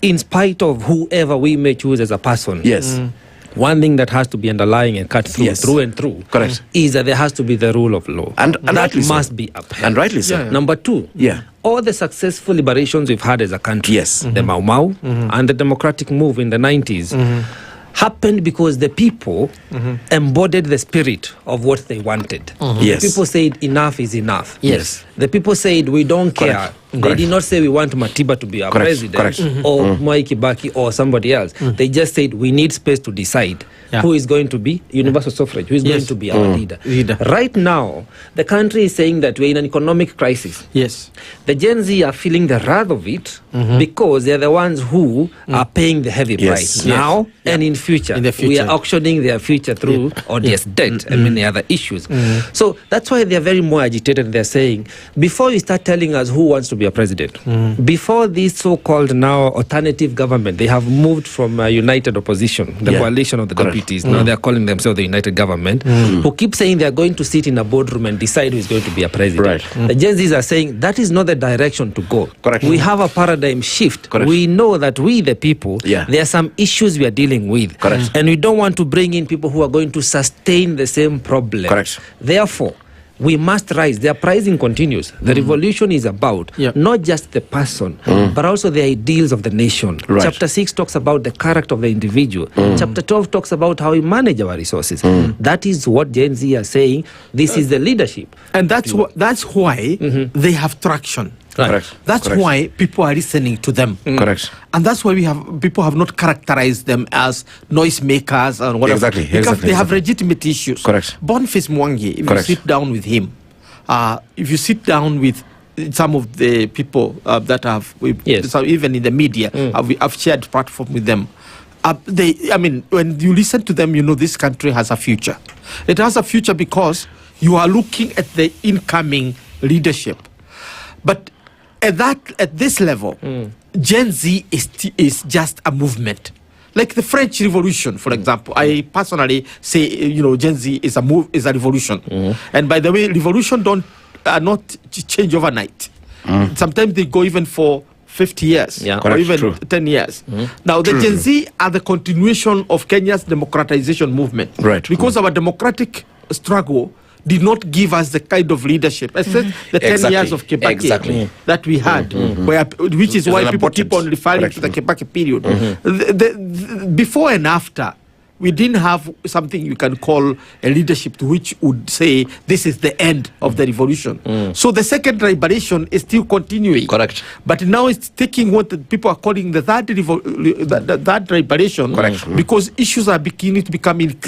in spite of whoever we may choose as a person. Yes. One thing that has to be underlying and cut through, through and through, correct, is that there has to be the rule of law. And that must be upheld. And rightly so. Yeah. Number two, all the successful liberations we've had as a country, the Mau Mau and the democratic move in the 90s, happened because the people embodied the spirit of what they wanted. The people said enough is enough. The people said we don't care. They did not say we want Matiba to be our president or Mwai Kibaki or somebody else. They just said we need space to decide who is going to be universal suffrage, who is going to be our leader. Right now, the country is saying that we're in an economic crisis. The Gen Z are feeling the wrath of it because they're the ones who are paying the heavy price now and in future. We are auctioning their future through odious debt and many other issues. So that's why they're very more agitated. They're saying, before you start telling us who wants to be a president, before this so-called now alternative government, they have moved from a united opposition, the coalition of the deputies, now they're calling themselves the united government, who keep saying they're going to sit in a boardroom and decide who is going to be a president. The Gen Zs are saying that is not the direction to go. We have a paradigm shift. We know that we, the people, there are some issues we are dealing with. And we don't want to bring in people who are going to sustain the same problem. Therefore, we must rise. The uprising continues. The revolution is about not just the person, but also the ideals of the nation. Chapter 6 talks about the character of the individual. Chapter 12 talks about how we manage our resources. That is what Gen Z are saying. This is the leadership. And that's why they have traction. That's why people are listening to them. And that's why people have not characterized them as noisemakers and whatever. Because they have legitimate issues. Boniface Mwangi, if you sit down with him, if you sit down with some of the people that have, so even in the media, I've shared platform with them. I mean, when you listen to them, you know this country has a future. It has a future because you are looking at the incoming leadership. But at this level, Gen Z is just a movement. Like the French Revolution, for example. I personally say, Gen Z is a revolution. And by the way, revolution are not change overnight. Sometimes they go even for 50 years or even 10 years. Now, the Gen Z are the continuation of Kenya's democratization movement. Because our democratic struggle did not give us the kind of leadership, except the 10 years of Kibaki that we had, which is why people keep on referring to the Kibaki period. Before and after, we didn't have something you can call a leadership to which would say this is the end of the revolution. So the second liberation is still continuing. But now it's taking what the people are calling the third liberation because issues are beginning to become increasingly